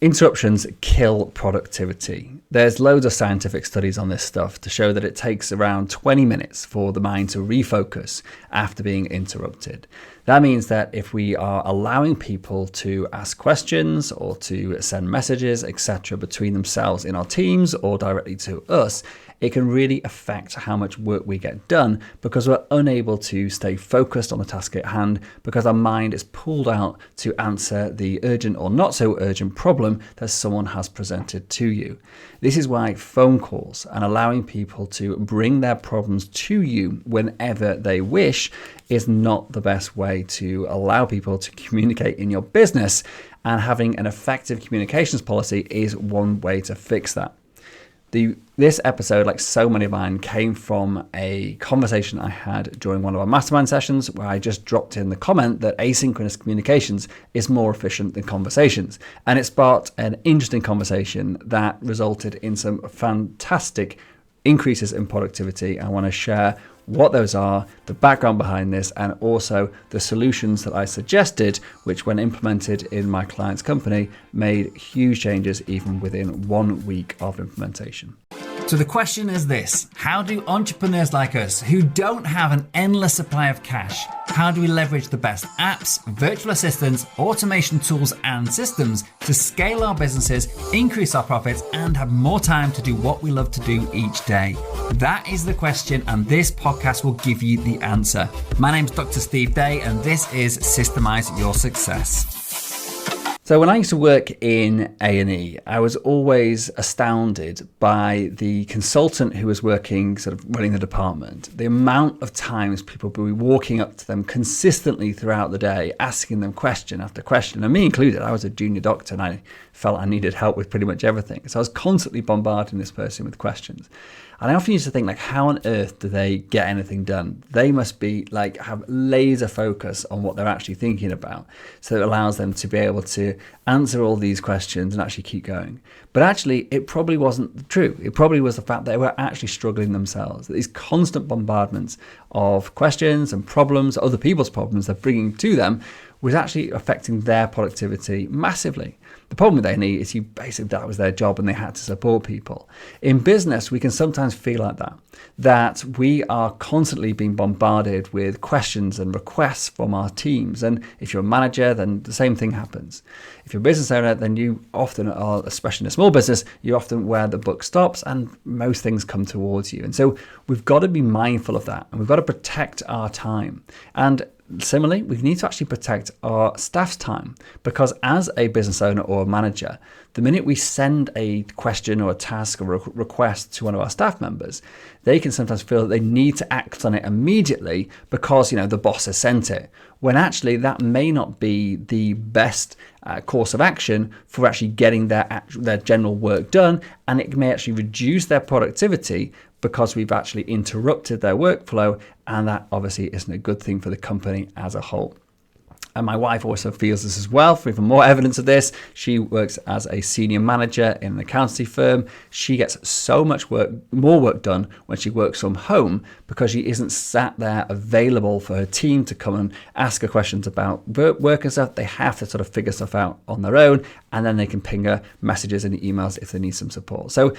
Interruptions kill productivity. There's loads of scientific studies on this stuff to show that it takes around 20 minutes for the mind to refocus after being interrupted. That means that if we are allowing people to ask questions or to send messages, etc., between themselves in our teams or directly to us, it can really affect how much work we get done because we're unable to stay focused on the task at hand because our mind is pulled out to answer the urgent or not so urgent problem that someone has presented to you. This is why phone calls and allowing people to bring their problems to you whenever they wish is not the best way to allow people to communicate in your business, and having an effective communications policy is one way to fix that. This episode, like so many of mine, came from a conversation I had during one of our mastermind sessions where I just dropped in the comment that asynchronous communications is more efficient than conversations. And it sparked an interesting conversation that resulted in some fantastic increases in productivity. I want to share what those are, the background behind this, and also the solutions that I suggested, which when implemented in my client's company, made huge changes even within 1 week of implementation. So the question is this: how do entrepreneurs like us who don't have an endless supply of cash, how do we leverage the best apps, virtual assistants, automation tools and systems to scale our businesses, increase our profits and have more time to do what we love to do each day? That is the question, and this podcast will give you the answer. My name's Dr. Steve Day and this is Systemize Your Success. So when I used to work in A&E, I was always astounded by the consultant who was working, sort of running the department. The amount of times people would be walking up to them consistently throughout the day, asking them question after question, and me included. I was a junior doctor and I felt I needed help with pretty much everything. So I was constantly bombarding this person with questions. And I often used to think, like, how on earth do they get anything done? They must be like have laser focus on what they're actually thinking about. So it allows them to be able to answer all these questions and actually keep going. But actually, it probably wasn't true. It probably was the fact that they were actually struggling themselves. That these constant bombardments of questions and problems, other people's problems they're bringing to them, was actually affecting their productivity massively. The problem with A&E is that was their job and they had to support people. In business, we can sometimes feel like that we are constantly being bombarded with questions and requests from our teams. And if you're a manager, then the same thing happens. If you're a business owner, then you often are, especially in a small business, you're often where the buck stops and most things come towards you. And so we've got to be mindful of that and we've got to protect our time. And similarly, we need to actually protect our staff's time, because as a business owner or a manager, the minute we send a question or a task or a request to one of our staff members, they can sometimes feel that they need to act on it immediately because, the boss has sent it, when actually that may not be the best course of action for actually getting their general work done, and it may actually reduce their productivity because we've actually interrupted their workflow, and that obviously isn't a good thing for the company as a whole. And my wife also feels this as well. For even more evidence of this, she works as a senior manager in an accountancy firm. She gets so much more work done when she works from home because she isn't sat there available for her team to come and ask her questions about work and stuff. They have to sort of figure stuff out on their own, and then they can ping her messages and emails if they need some support. So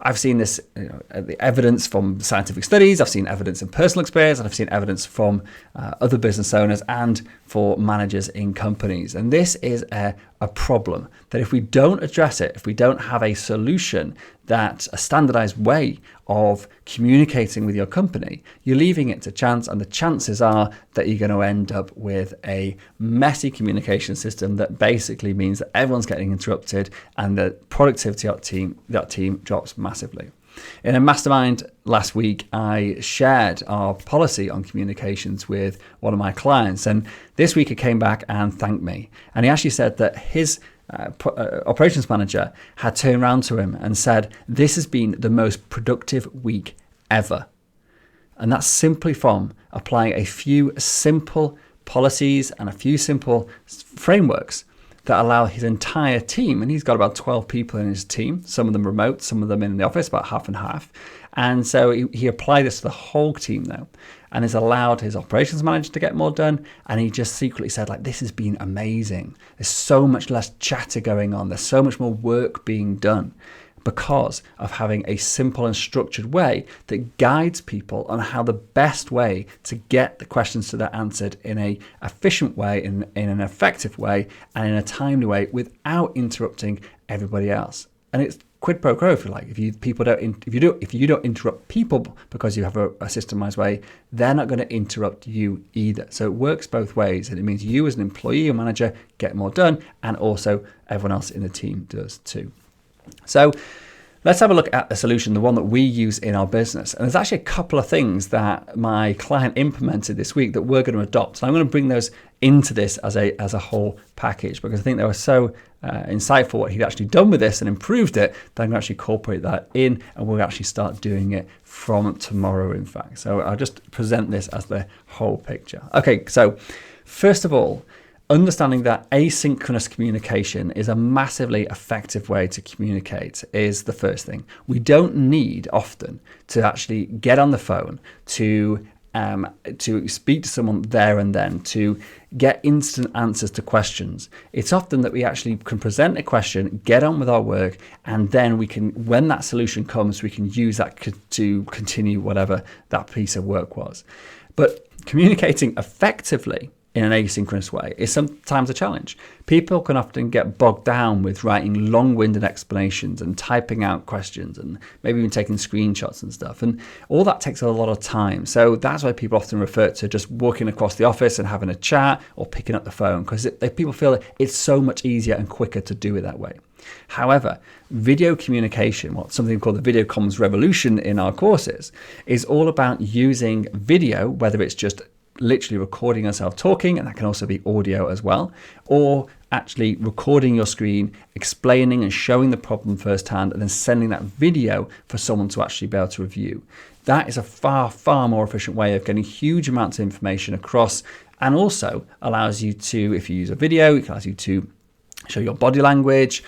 I've seen this the evidence from scientific studies, I've seen evidence in personal experience, and I've seen evidence from other business owners and for managers in companies. And this is a problem that if we don't address it, if we don't have a solution, that's a standardized way of communicating with your company, you're leaving it to chance, and the chances are that you're going to end up with a messy communication system that basically means that everyone's getting interrupted and the productivity of that team drops massively. In a mastermind last week, I shared our policy on communications with one of my clients, and this week he came back and thanked me, and he actually said that his operations manager had turned around to him and said, "This has been the most productive week ever." And that's simply from applying a few simple policies and a few simple frameworks that allow his entire team, and he's got about 12 people in his team, some of them remote, some of them in the office, about half and half. And so he applied this to the whole team now, and has allowed his operations manager to get more done. And he just secretly said, like, this has been amazing. There's so much less chatter going on. There's so much more work being done because of having a simple and structured way that guides people on how the best way to get the questions to that answered in a efficient way, in an effective way, and in a timely way without interrupting everybody else. And it's quid pro quo, if you like. If you don't interrupt people because you have a systemized way, they're not going to interrupt you either. So it works both ways, and it means you as an employee or manager get more done, and also everyone else in the team does too. So let's have a look at the solution, the one that we use in our business. And there's actually a couple of things that my client implemented this week that we're going to adopt. So I'm going to bring those into this as a whole package, because I think they were so insightful what he'd actually done with this and improved it, that I'm going to actually incorporate that in, and we'll actually start doing it from tomorrow, in fact. So I'll just present this as the whole picture. Okay, so first of all, understanding that asynchronous communication is a massively effective way to communicate is the first thing. We don't need often to actually get on the phone to speak to someone there and then, to get instant answers to questions. It's often that we actually can present a question, get on with our work, and then we can, when that solution comes, we can use that to continue whatever that piece of work was. But communicating effectively in an asynchronous way is sometimes a challenge. People can often get bogged down with writing long-winded explanations and typing out questions and maybe even taking screenshots and stuff. And all that takes a lot of time. So that's why people often refer to just walking across the office and having a chat or picking up the phone, because people feel that it's so much easier and quicker to do it that way. However, video communication, something called the video comms revolution in our courses, is all about using video, whether it's just literally recording yourself talking, and that can also be audio as well, or actually recording your screen, explaining and showing the problem firsthand, and then sending that video for someone to actually be able to review. That is a far, far more efficient way of getting huge amounts of information across, and also allows you to, if you use a video, it allows you to show your body language.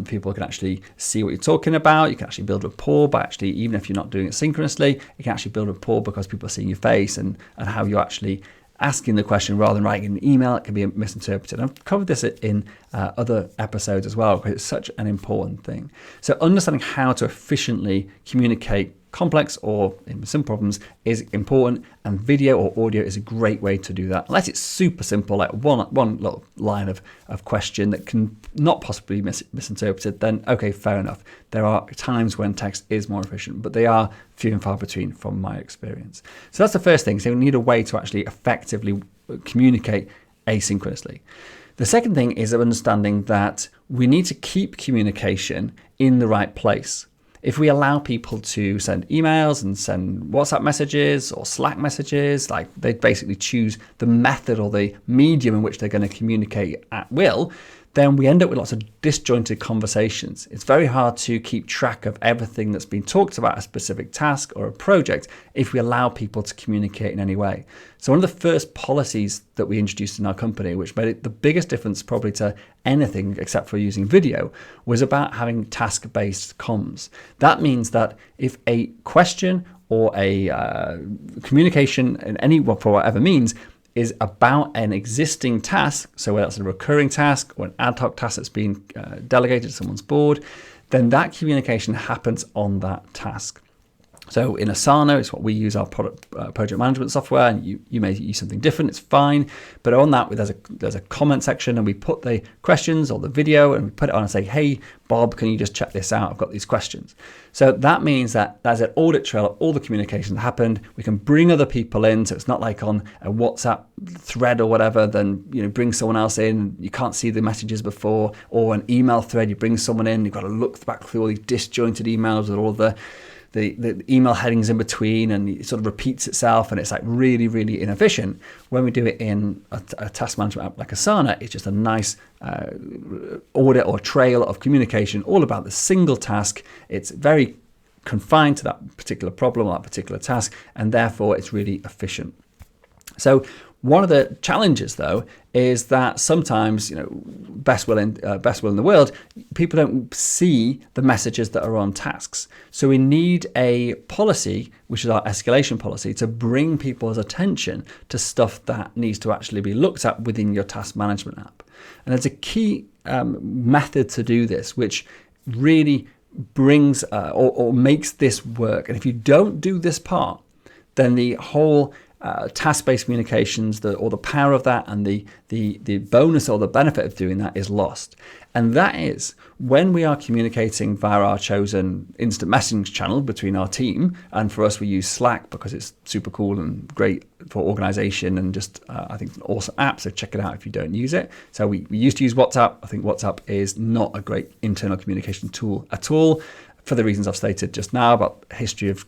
People can actually see what you're talking about. You can actually build rapport by actually, even if you're not doing it synchronously, you can actually build rapport because people are seeing your face and how you're actually asking the question rather than writing an email. It can be misinterpreted. I've covered this in other episodes as well, because it's such an important thing. So understanding how to efficiently communicate complex or simple problems is important, and video or audio is a great way to do that. Unless it's super simple, like one little line of question that can not possibly be misinterpreted, then okay, fair enough. There are times when text is more efficient, but they are few and far between from my experience. So that's the first thing. So we need a way to actually effectively communicate asynchronously. The second thing is understanding that we need to keep communication in the right place. If we allow people to send emails and send WhatsApp messages or Slack messages, like they basically choose the method or the medium in which they're going to communicate at will, then we end up with lots of disjointed conversations. It's very hard to keep track of everything that's been talked about a specific task or a project if we allow people to communicate in any way. So one of the first policies that we introduced in our company, which made it the biggest difference probably to anything except for using video, was about having task-based comms. That means that if a question or a communication in any, for whatever means, is about an existing task, so whether it's a recurring task or an ad hoc task that's been delegated to someone's board, then that communication happens on that task. So in Asana, it's what we use our project management software, and you may use something different, it's fine. But on that, there's a comment section, and we put the questions or the video and we put it on and say, hey, Bob, can you just check this out? I've got these questions. So that means that there's an audit trail of all the communication that happened. We can bring other people in, so it's not like on a WhatsApp thread or whatever, then bring someone else in, you can't see the messages before, or an email thread, you bring someone in, you've got to look back through all these disjointed emails with all the email headings in between, and it sort of repeats itself, and it's like really, really inefficient. When we do it in a task management app like Asana, it's just a nice audit or trail of communication all about the single task. It's very confined to that particular problem or that particular task, and therefore it's really efficient. So One of the challenges, though, is that sometimes, best will in the world, people don't see the messages that are on tasks. So we need a policy, which is our escalation policy, to bring people's attention to stuff that needs to actually be looked at within your task management app. And there's a key method to do this, which really brings or makes this work. And if you don't do this part, then the whole task-based communications, or the power of that, and the bonus or the benefit of doing that is lost. And that is when we are communicating via our chosen instant messaging channel between our team. And for us, we use Slack because it's super cool and great for organization, and just I think it's an awesome app. So check it out if you don't use it. So we used to use WhatsApp. I think WhatsApp is not a great internal communication tool at all, for the reasons I've stated just now about history of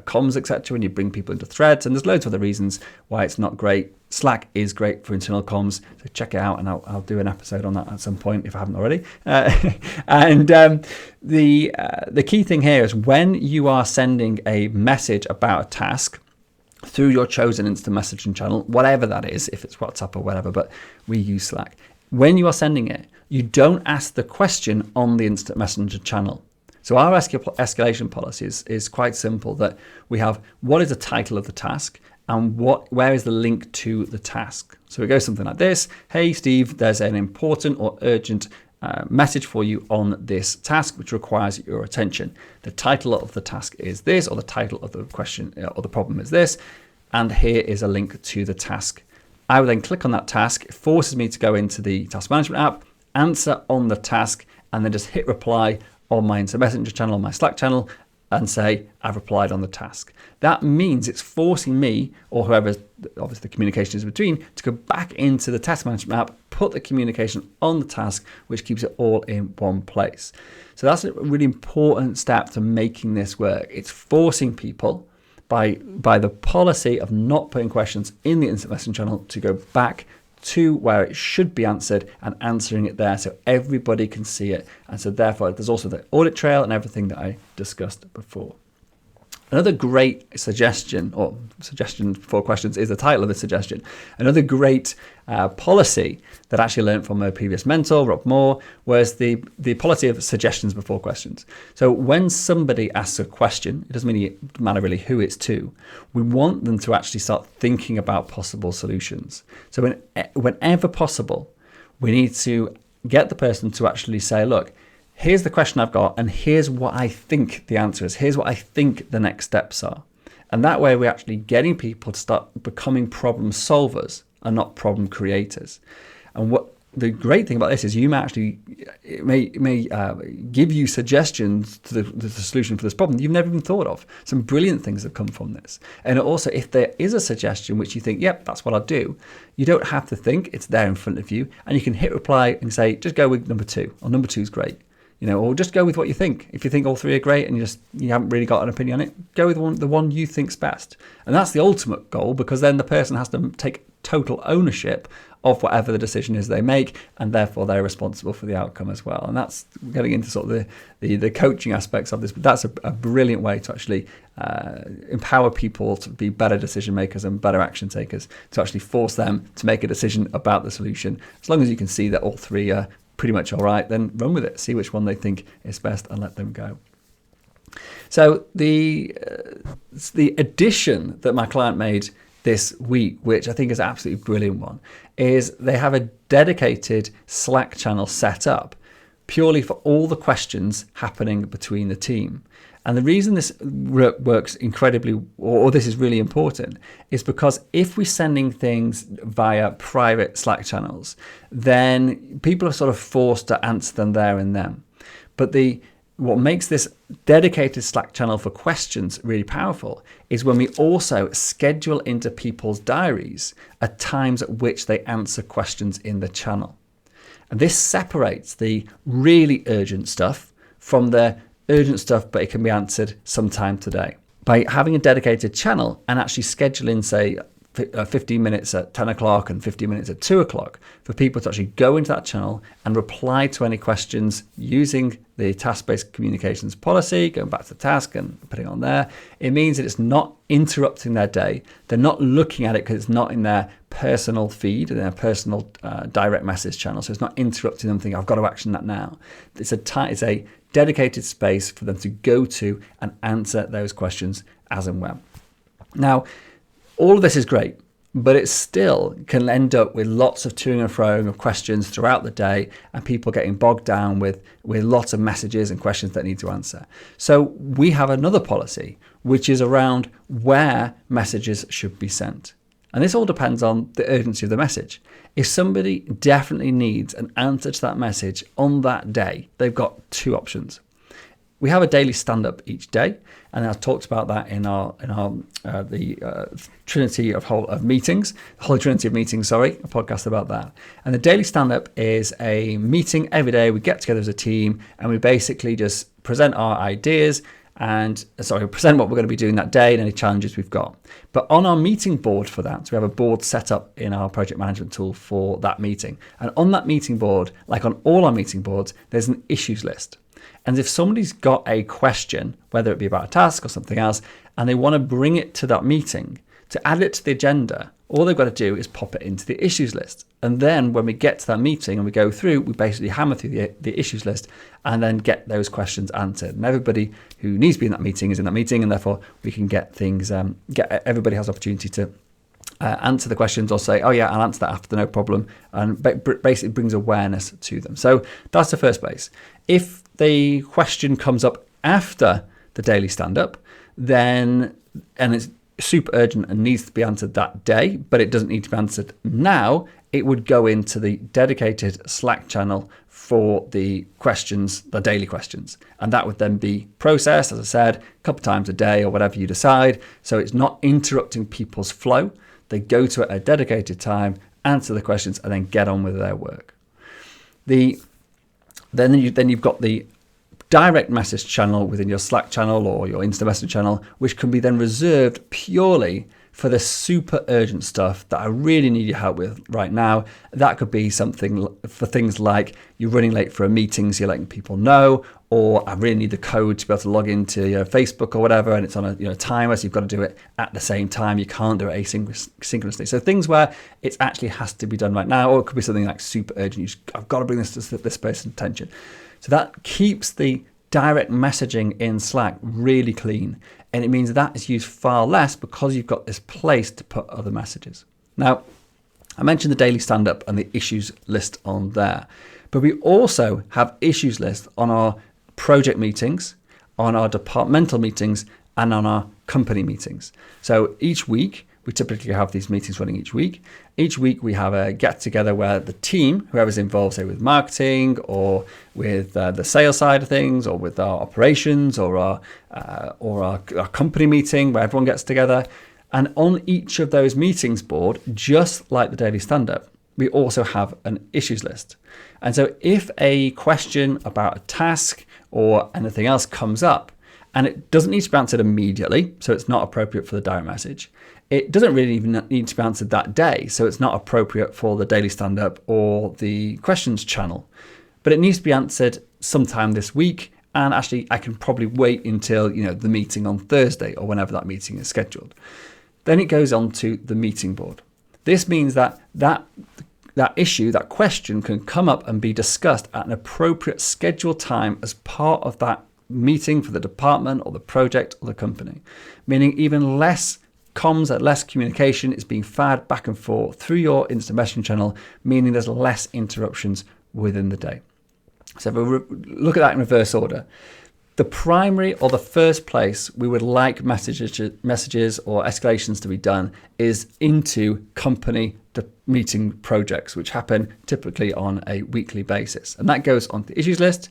comms, etc., when you bring people into threads, and there's loads of other reasons why it's not great. Slack is great for internal comms, so check it out, and I'll do an episode on that at some point if I haven't already. The key thing here is when you are sending a message about a task through your chosen instant messaging channel, whatever that is, if it's WhatsApp or whatever, but we use Slack. When you are sending it, you don't ask the question on the instant messenger channel. So our escalation policy is quite simple, that we have what is the title of the task and where is the link to the task. So it goes something like this: hey Steve, there's an important or urgent message for you on this task which requires your attention. The title of the task is this, or the title of the question or the problem is this, and here is a link to the task. I will then click on that task. It forces me to go into the task management app, answer on the task, and then just hit reply on my instant messenger channel, on my Slack channel, and say I've replied on the task. That means it's forcing me, or whoever obviously the communication is between, to go back into the task management app, put the communication on the task, which keeps it all in one place. So that's a really important step to making this work. It's forcing people by the policy of not putting questions in the instant messaging channel to go back to where it should be answered and answering it there so everybody can see it. And so therefore there's also the audit trail and everything that I discussed before. Another great suggestion, or suggestion for questions is the title of the suggestion. Another great policy that I actually learned from a previous mentor, Rob Moore, was the policy of suggestions before questions. So when somebody asks a question, it doesn't really matter really who it's to, we want them to actually start thinking about possible solutions. So whenever possible, we need to get the person to actually say, look, here's the question I've got, and here's what I think the answer is. Here's what I think the next steps are. And that way we're actually getting people to start becoming problem solvers and not problem creators. And what the great thing about this is it may give you suggestions to the solution for this problem you've never even thought of. Some brilliant things have come from this. And also, if there is a suggestion which you think, yep, that's what I'll do, you don't have to think, it's there in front of you, and you can hit reply and say, just go with number 2, or number 2 is great. Or just go with what you think. If you think all 3 are great and you haven't really got an opinion on it, go with the one you think's best. And that's the ultimate goal, because then the person has to take total ownership of whatever the decision is they make, and therefore they're responsible for the outcome as well. And that's getting into sort of the coaching aspects of this, but that's a brilliant way to actually empower people to be better decision makers and better action takers, to actually force them to make a decision about the solution. As long as you can see that all 3 are pretty much all right, then run with it, see which one they think is best and let them go. So the addition that my client made this week, which I think is an absolutely brilliant one, is they have a dedicated Slack channel set up purely for all the questions happening between the team. And the reason this works incredibly, or this is really important, is because if we're sending things via private Slack channels, then people are sort of forced to answer them there and then. But what makes this dedicated Slack channel for questions really powerful is when we also schedule into people's diaries at times at which they answer questions in the channel. And this separates the really urgent stuff from the urgent stuff, but it can be answered sometime today. By having a dedicated channel and actually scheduling, say, 15 minutes at 10 o'clock and 15 minutes at 2 o'clock for people to actually go into that channel and reply to any questions using the task-based communications policy, going back to the task and putting it on there. It means that it's not interrupting their day. They're not looking at it because it's not in their personal feed, in their personal direct message channel. So it's not interrupting them thinking, I've got to action that now. It's a dedicated space for them to go to and answer those questions as and when. Now, all of this is great, but it still can end up with lots of toing and froing of questions throughout the day and people getting bogged down with lots of messages and questions that need to answer. So we have another policy, which is around where messages should be sent. And this all depends on the urgency of the message. If somebody definitely needs an answer to that message on that day, they've got two options. We have a daily stand-up each day, and I've talked about that in the Trinity of Meetings, the Holy Trinity of Meetings, a podcast about that. And the daily stand-up is a meeting every day. We get together as a team, and we basically just present our ideas and present what we're going to be doing that day and any challenges we've got. But on our meeting board for that, so we have a board set up in our project management tool for that meeting. And on that meeting board, like on all our meeting boards, there's an issues list. And if somebody's got a question, whether it be about a task or something else, and they want to bring it to that meeting, to add it to the agenda, all they've got to do is pop it into the issues list. And then when we get to that meeting and we go through, we basically hammer through the issues list and then get those questions answered. And everybody who needs to be in that meeting is in that meeting, and therefore we can get things, everybody has opportunity to answer the questions or say, oh yeah, I'll answer that after, no problem. And basically brings awareness to them. So that's the first place. If the question comes up after the daily stand-up, and it's super urgent and needs to be answered that day, but it doesn't need to be answered now, it would go into the dedicated Slack channel for the questions, the daily questions. And that would then be processed, as I said, a couple of times a day or whatever you decide. So it's not interrupting people's flow. They go to it at a dedicated time, answer the questions, and then get on with their work. Then you've got the direct message channel within your Slack channel or your instant message channel, which can be then reserved purely for the super urgent stuff that I really need your help with right now. That could be something for things like you're running late for a meeting, so you're letting people know, or I really need the code to be able to log into your Facebook or whatever, and it's on a timer, so you've got to do it at the same time. You can't do it asynchronously. So things where it actually has to be done right now, or it could be something like super urgent. I've got to bring this to this person's attention. So that keeps the direct messaging in Slack really clean. And it means that is used far less because you've got this place to put other messages. Now, I mentioned the daily stand-up and the issues list on there. But we also have issues lists on our project meetings, on our departmental meetings, and on our company meetings. So each week, we typically have these meetings running each week. Each week we have a get together where the team, whoever's involved, say with marketing or with the sales side of things, or with our operations or our company meeting where everyone gets together. And on each of those meetings board, just like the daily stand-up, we also have an issues list. And so if a question about a task or anything else comes up, and it doesn't need to be answered immediately, so it's not appropriate for the direct message. It doesn't really even need to be answered that day, so it's not appropriate for the daily stand-up or the questions channel. But it needs to be answered sometime this week, and actually I can probably wait until the meeting on Thursday or whenever that meeting is scheduled. Then it goes on to the meeting board. This means that issue, that question, can come up and be discussed at an appropriate scheduled time as part of that meeting for the department or the project or the company, meaning even less comms and less communication is being fired back and forth through your instant messaging channel, meaning there's less interruptions within the day. So if we look at that in reverse order, the primary or the first place we would like messages or escalations to be done is into company meeting projects, which happen typically on a weekly basis. And that goes on the issues list.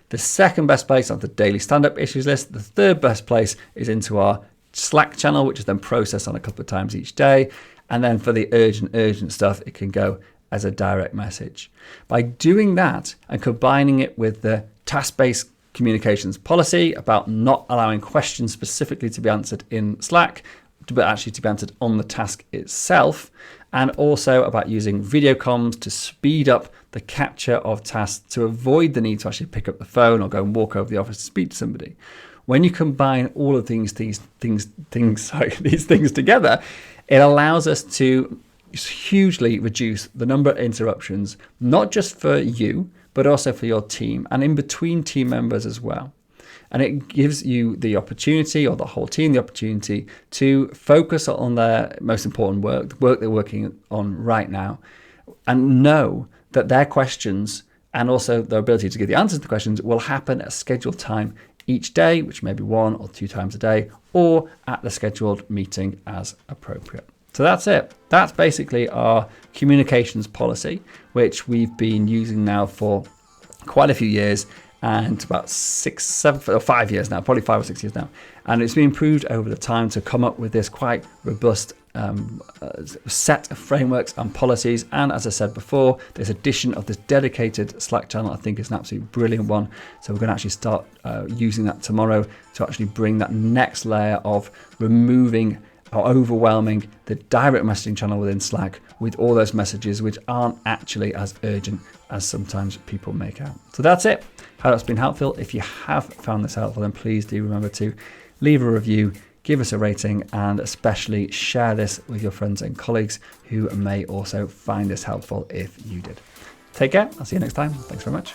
The second best place on the daily stand-up issues list. The third best place is into our Slack channel, which is then processed on a couple of times each day. And then for the urgent stuff, it can go as a direct message. By doing that and combining it with the task-based communications policy about not allowing questions specifically to be answered in Slack, but actually to be answered on the task itself, and also about using video comms to speed up the capture of tasks to avoid the need to actually pick up the phone or go and walk over the office to speak to somebody. When you combine all of these things together, it allows us to hugely reduce the number of interruptions, not just for you, but also for your team and in between team members as well. And it gives you the opportunity, or the whole team the opportunity, to focus on their most important work, the work they're working on right now, and know that their questions and also their ability to give the answers to the questions will happen at a scheduled time each day, which may be 1 or 2 times a day, or at the scheduled meeting as appropriate. So that's it. That's basically our communications policy, which we've been using now for quite a few years, and about 6, 7, or 5 years now, probably 5 or 6 years now. And it's been improved over the time to come up with this quite robust set of frameworks and policies. And as I said before, this addition of this dedicated Slack channel, I think, is an absolutely brilliant one. So we're going to actually start using that tomorrow to actually bring that next layer of removing or overwhelming the direct messaging channel within Slack with all those messages which aren't actually as urgent as sometimes people make out. So that's it. Hope that's been helpful. If you have found this helpful, then please do remember to leave a review, give us a rating, and especially share this with your friends and colleagues who may also find this helpful if you did. Take care. I'll see you next time. Thanks very much.